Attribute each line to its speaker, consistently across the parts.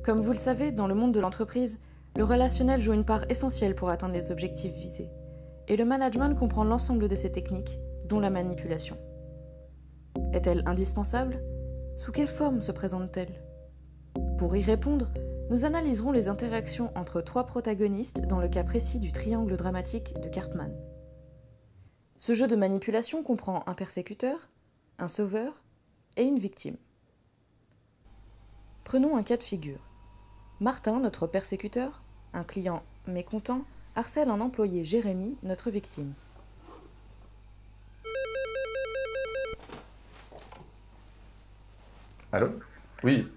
Speaker 1: Comme vous le savez, dans le monde de l'entreprise, le relationnel joue une part essentielle pour atteindre les objectifs visés. Et le management comprend l'ensemble de ces techniques, dont la manipulation. Est-elle indispensable? Sous quelle forme se présente-t-elle? Pour y répondre, nous analyserons les interactions entre trois protagonistes dans le cas précis du triangle dramatique de Cartman. Ce jeu de manipulation comprend un persécuteur, un sauveur et une victime. Prenons un cas de figure. Martin, notre persécuteur, un client mécontent, harcèle un employé Jérémy, notre victime.
Speaker 2: Allô? Oui,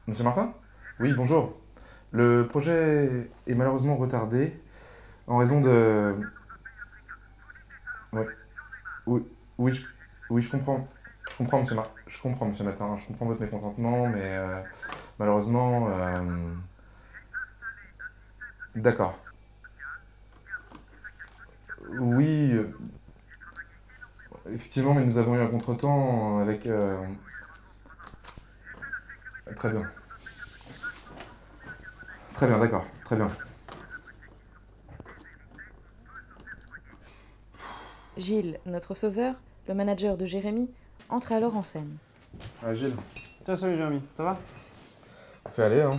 Speaker 2: monsieur Martin? Oui, bonjour. Le projet est malheureusement retardé en raison de... Ouais. Oui, oui, oui, je comprends. Je comprends, je comprends, monsieur Martin. Je comprends votre mécontentement, mais malheureusement... D'accord. Oui, effectivement, mais nous avons eu un contretemps avec... Très bien. Très bien, d'accord. Très bien.
Speaker 1: Gilles, notre sauveur, le manager de Jérémy, entre alors en scène.
Speaker 2: Ah, Gilles,
Speaker 3: Tiens, salut Jérémy, ça va?
Speaker 2: fait aller, hein.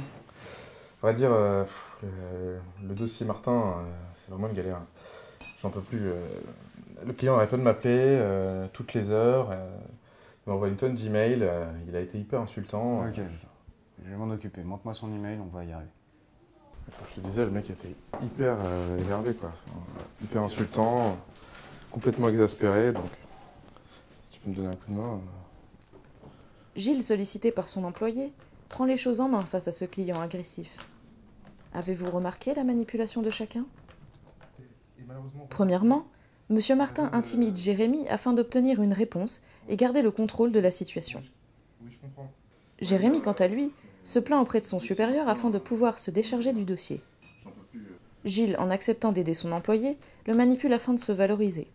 Speaker 2: À vrai dire, le dossier Martin, c'est vraiment une galère. J'en peux plus. Le client arrête pas de m'appeler toutes les heures. Il m'envoie une tonne d'emails. Il a été hyper insultant.
Speaker 3: Ok, je vais m'en occuper. Montre-moi son email, on va y arriver.
Speaker 2: Comme je te disais, le mec était hyper énervé, quoi. Enfin, hyper insultant, complètement exaspéré. Donc, si tu peux me donner un coup de main.
Speaker 1: Gilles, sollicité par son employé, prend les choses en main face à ce client agressif. Avez-vous remarqué la manipulation de chacun? Premièrement, M. Martin intimide Jérémy afin d'obtenir une réponse et garder le contrôle de la situation. Jérémy, quant à lui, se plaint auprès de son supérieur afin de pouvoir se décharger du dossier. Gilles, en acceptant d'aider son employé, le manipule afin de se valoriser.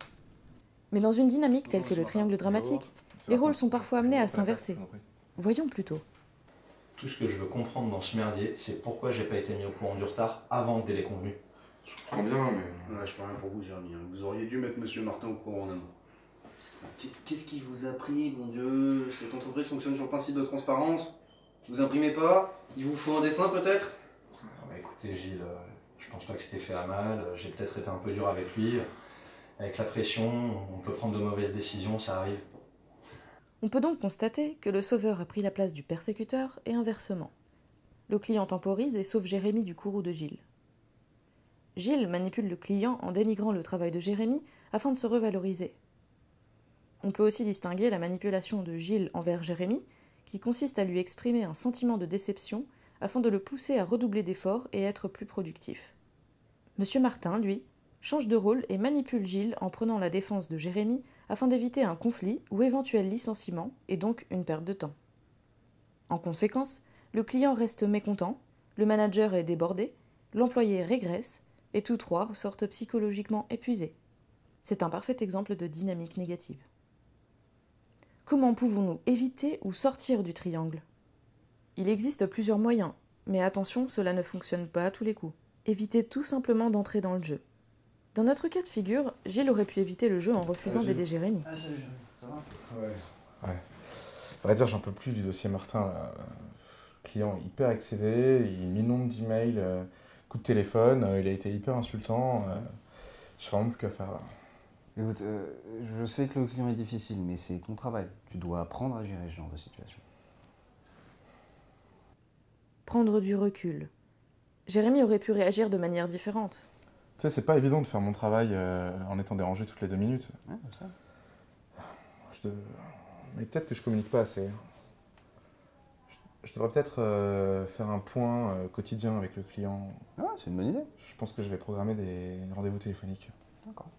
Speaker 1: Mais dans une dynamique telle que le triangle dramatique, les rôles sont parfois amenés à s'inverser. Voyons plutôt.
Speaker 4: Tout ce que je veux comprendre dans ce merdier, c'est pourquoi j'ai pas été mis au courant du retard avant le délai convenu.
Speaker 2: Je comprends bien, mais...
Speaker 5: Ouais, je peux rien pour vous, Jérémy. Vous auriez dû mettre Monsieur Martin au courant en amont.
Speaker 6: Qu'est-ce qui vous a pris, mon Dieu? Cette entreprise fonctionne sur le principe de transparence. Vous imprimez pas? Il vous faut un dessin peut-être?
Speaker 4: Bah écoutez Gilles, je pense pas que c'était fait à mal, j'ai peut-être été un peu dur avec lui. Avec la pression, on peut prendre de mauvaises décisions, ça arrive.
Speaker 1: On peut donc constater que le sauveur a pris la place du persécuteur et inversement. Le client temporise et sauve Jérémy du courroux de Gilles. Gilles manipule le client en dénigrant le travail de Jérémy afin de se revaloriser. On peut aussi distinguer la manipulation de Gilles envers Jérémy, qui consiste à lui exprimer un sentiment de déception afin de le pousser à redoubler d'efforts et être plus productif. Monsieur Martin, lui, change de rôle et manipule Gilles en prenant la défense de Jérémy afin d'éviter un conflit ou éventuel licenciement et donc une perte de temps. En conséquence, le client reste mécontent, le manager est débordé, l'employé régresse et tous trois sortent psychologiquement épuisés. C'est un parfait exemple de dynamique négative. Comment pouvons-nous éviter ou sortir du triangle? Il existe plusieurs moyens, mais attention, cela ne fonctionne pas à tous les coups. Évitez tout simplement d'entrer dans le jeu. Dans notre cas de figure, Gilles aurait pu éviter le jeu en refusant d'aider Jérémy.
Speaker 6: Ah, salut Jérémy, ça va?
Speaker 2: Ouais. À vrai dire, j'en peux plus du dossier Martin, là. Le client est hyper excédé, il m'inonde d'emails, coup de téléphone, il a été hyper insultant. Je sais vraiment plus qu'à faire, là.
Speaker 3: Écoute, je sais que le client est difficile, mais c'est ton travail. Tu dois apprendre à gérer ce genre de situation.
Speaker 1: Prendre du recul. Jérémy aurait pu réagir de manière différente.
Speaker 2: Tu sais, c'est pas évident de faire mon travail en étant dérangé toutes les 2 minutes.
Speaker 3: Ouais, ça.
Speaker 2: Mais peut-être que je communique pas assez. Je devrais peut-être faire un point quotidien avec le client.
Speaker 3: Ah, c'est une bonne idée.
Speaker 2: Je pense que je vais programmer des rendez-vous téléphoniques.
Speaker 3: D'accord.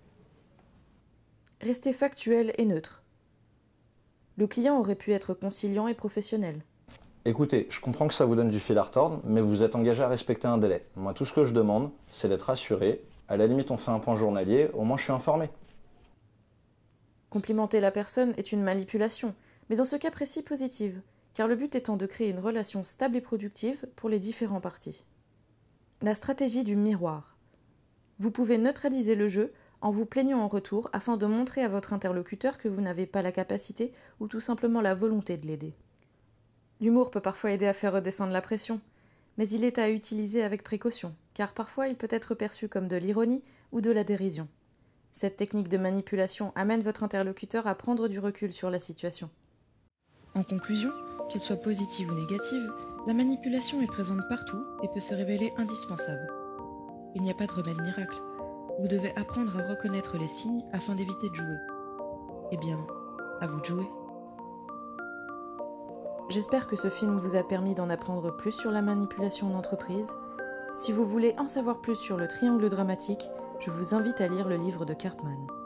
Speaker 1: Restez factuel et neutre. Le client aurait pu être conciliant et professionnel.
Speaker 7: Écoutez, je comprends que ça vous donne du fil à retordre, mais vous êtes engagé à respecter un délai. Moi, tout ce que je demande, c'est d'être rassuré. À la limite, on fait un point journalier, au moins je suis informé.
Speaker 1: Complimenter la personne est une manipulation, mais dans ce cas précis positive, car le but étant de créer une relation stable et productive pour les différents parties. La stratégie du miroir. Vous pouvez neutraliser le jeu en vous plaignant en retour afin de montrer à votre interlocuteur que vous n'avez pas la capacité ou tout simplement la volonté de l'aider. L'humour peut parfois aider à faire redescendre la pression, mais il est à utiliser avec précaution, car parfois il peut être perçu comme de l'ironie ou de la dérision. Cette technique de manipulation amène votre interlocuteur à prendre du recul sur la situation. En conclusion, qu'elle soit positive ou négative, la manipulation est présente partout et peut se révéler indispensable. Il n'y a pas de remède miracle. Vous devez apprendre à reconnaître les signes afin d'éviter de jouer. Eh bien, à vous de jouer. J'espère que ce film vous a permis d'en apprendre plus sur la manipulation en entreprise. Si vous voulez en savoir plus sur le triangle dramatique, je vous invite à lire le livre de Karpman.